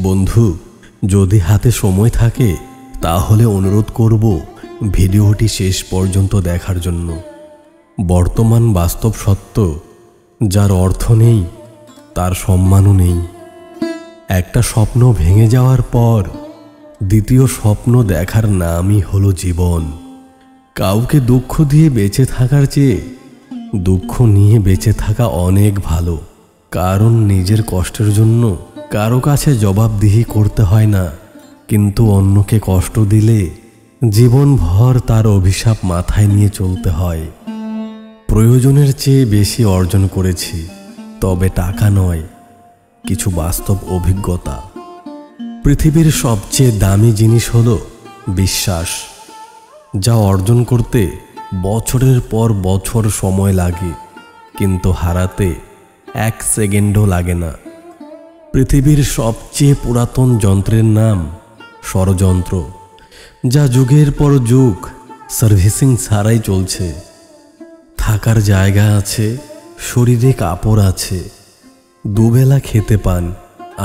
বন্ধু, যদি হাতে সময় থাকে তাহলে অনুরোধ করব ভিডিওটি শেষ পর্যন্ত দেখার জন্য। বর্তমান বাস্তব সত্য, যার অর্থ নেই তার সম্মানও নেই। একটা স্বপ্ন ভেঙে যাওয়ার পর দ্বিতীয় স্বপ্ন দেখার নামই হলো জীবন। কাউকে দুঃখ দিয়ে বেঁচে থাকার চেয়ে দুঃখ নিয়ে বেঁচে থাকা অনেক ভালো, কারণ নিজের কষ্টের জন্য কারো কাছে জবাবদিহি করতে হয় না, কিন্তু অন্যকে কষ্ট দিলে জীবনভর তার অভিশাপ মাথায় নিয়ে চলতে হয়। প্রয়োজনের চেয়ে বেশি অর্জন করেছি, তবে টাকা নয়, কিছু বাস্তব অভিজ্ঞতা। পৃথিবীর সবচেয়ে দামি জিনিস হলো বিশ্বাস, যা অর্জন করতে বছরের পর বছর সময় লাগে, কিন্তু হারাতে 1 সেকেন্ডও লাগে না। পৃথিবীর সবচেয়ে পুরাতন যন্ত্রের নাম ষড়যন্ত্র, যা যুগের পর যুগ সার্ভিসিং ছাড়াই চলছে। থাকার জায়গা আছে, শরীরে কাপড় আছে, দুবেলা খেতে পান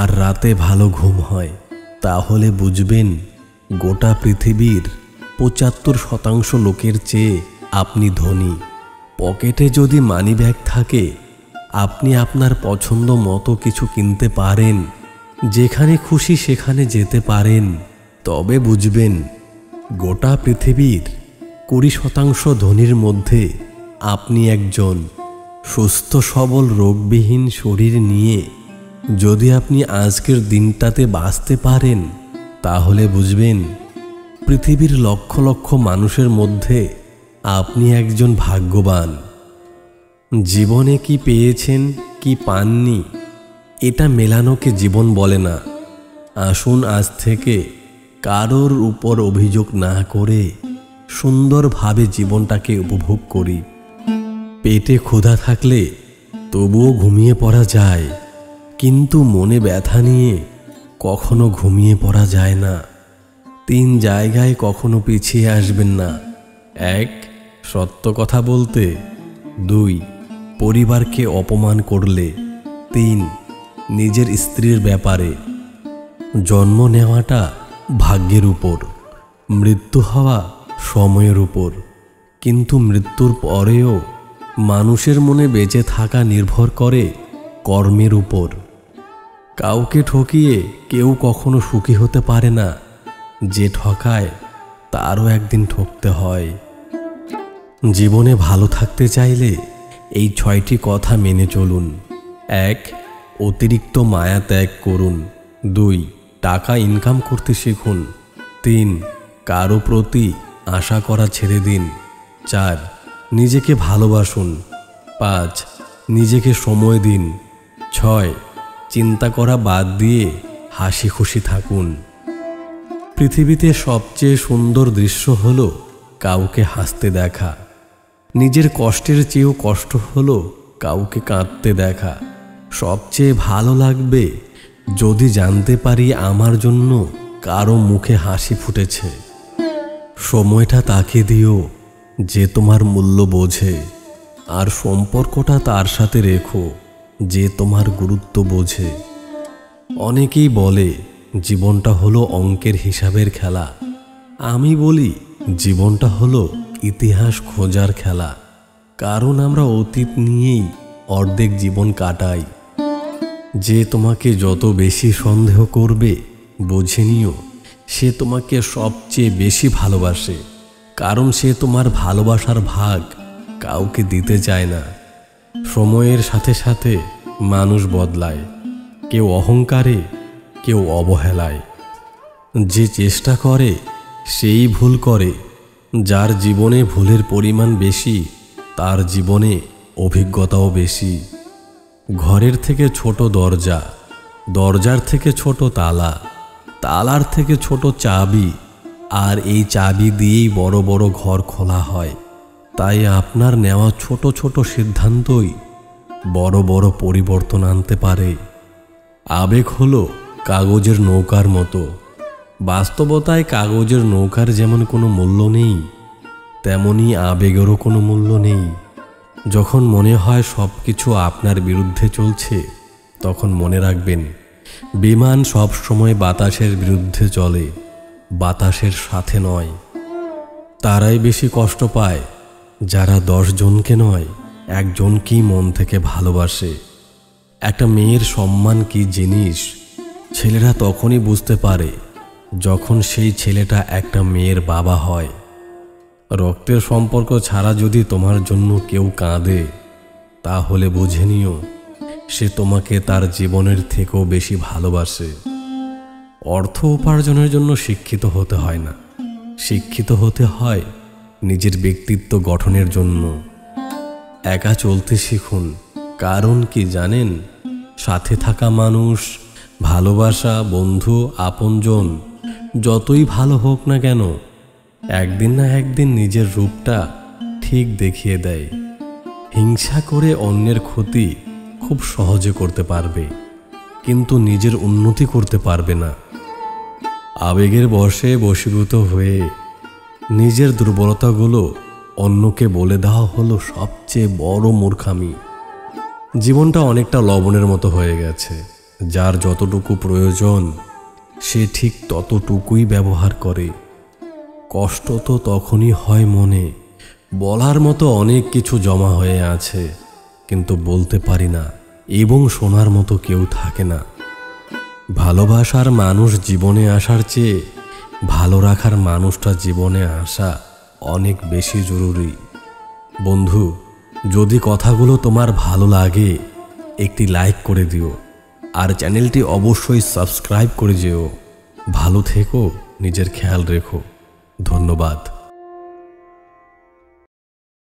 আর রাতে ভালো ঘুম হয়, তাহলে বুঝবেন গোটা পৃথিবীর 75% লোকের চেয়ে আপনি ধনী। পকেটে যদি মানিব্যাগ থাকে, আপনি আপনার পছন্দ মতো কিছু কিনতে পারেন, যেখানে খুশি সেখানে যেতে পারেন, তবে বুঝবেন গোটা পৃথিবীর 20% ধনীর মধ্যে আপনি একজন। সুস্থ সবল রোগবিহীন শরীর নিয়ে যদি আপনি আজকের দিনটাতে বাঁচতে পারেন, তাহলে বুঝবেন পৃথিবীর লক্ষ লক্ষ মানুষের মধ্যে আপনি একজন ভাগ্যবান। জীবনে কি পেয়েছেন কি পাননি, এটা মেলানোকে জীবন বলে না। আসুন আজ থেকে কারোর উপর অভিযোগ না করে সুন্দরভাবে জীবনটাকে উপভোগ করি। পেটে ক্ষুধা থাকলে তবুও ঘুমিয়ে পড়া যায়, কিন্তু মনে ব্যথা নিয়ে কখনো ঘুমিয়ে পড়া যায় না। 3 জায়গায় কখনো পিছিয়ে আসবেন না। 1, সত্য কথা বলতে। 2, পরিবারকে অপমান করলে। 3, নিজের স্ত্রীর ব্যাপারে। জন্ম নেওয়াটা ভাগ্যের উপর, মৃত্যু হওয়া সময়ের উপর, কিন্তু মৃত্যুর পরেও মানুষের মনে বেঁচে থাকা নির্ভর করে কর্মের উপর। কাউকে ঠকিয়ে কেউ কখনো সুখী হতে পারে না, যে ঠকায় তারও একদিন ঠকতে হয়। জীবনে ভালো থাকতে চাইলে এই 6টি কথা মেনে চলুন। 1, অতিরিক্ত মায়া ত্যাগ করুন। 2, টাকা ইনকাম করতে শিখুন। 3, কারো প্রতি আশা করা ছেড়ে দিন। 4, নিজেকে ভালোবাসুন। 5, নিজেকে সময় দিন। 6, চিন্তা করা বাদ দিয়ে হাসি খুশি থাকুন। পৃথিবীতে সবচেয়ে সুন্দর দৃশ্য হলো কাউকে হাসতে দেখা। নিজের কষ্টের চেয়েও কষ্ট হলো কাউকে কাঁদতে দেখা। সবচেয়ে ভালো লাগবে যদি জানতে পারি আমার জন্য কারো মুখে হাসি ফুটেছে। সময়টা তাকে দিও যে তোমার মূল্য বোঝে, আর সম্পর্কটা তার সাথে রেখো যে তোমার গুরুত্ব বোঝে। অনেকেই বলে জীবনটা হলো অঙ্কের হিসাবের খেলা। আমি বলি জীবনটা হলো ইতিহাস খোঁজার খেলা, কারণ আমরা অতীত নিয়েই অর্ধেক জীবন কাটাই। যে তোমাকে যত বেশি সন্দেহ করবে, বুঝে নিও সে তোমাকে সবচেয়ে বেশি ভালোবাসে, কারণ সে তোমার ভালোবাসার ভাগ কাউকে দিতে চায় না। সময়ের সাথে সাথে মানুষ বদলায়, কেউ অহংকারে, কেউ অবহেলায়। যে চেষ্টা করে সেই ভুল করে। যার জীবনে ভুলের পরিমাণ বেশি, তার জীবনে অভিজ্ঞতাও বেশি। ঘরের থেকে ছোট দরজা, দরজার থেকে ছোট তালা, তালার থেকে ছোট চাবি, আর এই চাবি দিয়েই বড় বড় ঘর খোলা হয়। তাই আপনার নেওয়া ছোট ছোট সিদ্ধান্তই বড় বড় পরিবর্তন আনতে পারে। আবেগ হলো কাগজের নৌকার মতো। বাস্তবতায় কাগজের নৌকার যেমন কোনো মূল্য নেই, তেমনি আবেগেরও কোনো মূল্য নেই। যখন মনে হয় সব কিছু আপনার বিরুদ্ধে চলছে, তখন মনে রাখবেন বিমান সবসময় বাতাসের বিরুদ্ধে চলে, বাতাসের সাথে নয়। তারাই বেশি কষ্ট পায় যারা 10 জনকে নয়, একজনকেই মন থেকে ভালোবাসে। একটা মেয়ের সম্মান কি জিনিস ছেলেরা তখনই বুঝতে পারে যখন সেই ছেলেটা একটা মেয়ের বাবা হয়। রক্তের সম্পর্ক ছাড়া যদি তোমার জন্য কেউ কাঁদে, তাহলে বুঝে নিও সে তোমাকে তার জীবনের থেকেও বেশি ভালোবাসে। অর্থ উপার্জনের জন্য শিক্ষিত হতে হয় না, শিক্ষিত হতে হয় নিজের ব্যক্তিত্ব গঠনের জন্য। একা চলতে শিখুন, কারণ কি জানেন? সাথে থাকা মানুষ, ভালোবাসা, বন্ধু, আপনজন যতই ভালো হোক না কেন, একদিন না একদিন নিজের রূপটা ঠিক দেখিয়ে দেয়। হিংসা করে অন্যের ক্ষতি খুব সহজে করতে পারবে, কিন্তু নিজের উন্নতি করতে পারবে না। আবেগের বশে বশীভূত হয়ে নিজের দুর্বলতাগুলো অন্যকে বলে দেওয়া হলো সবচেয়ে বড় মূর্খামি। জীবনটা অনেকটা লবণের মতো হয়ে গেছে, যার যতটুকু প্রয়োজন সে ঠিক ততটুকুই ব্যবহার করে। কষ্ট তো তখনই হয় মনে, বলার মতো অনেক কিছু জমা হয়ে আছে, কিন্তু বলতে পারি না এবং শোনার মতো কেউ থাকে না। ভালোবাসার মানুষ জীবনে আসার চেয়ে ভালো রাখার মানুষটা জীবনে আসা অনেক বেশি জরুরি। বন্ধু, যদি কথাগুলো তোমার ভালো লাগে একটি লাইক করে দিও, আর চ্যানেলটি অবশ্যই সাবস্ক্রাইব করে যেও। ভালো থেকো, নিজের খেয়াল রেখো। ধন্যবাদ।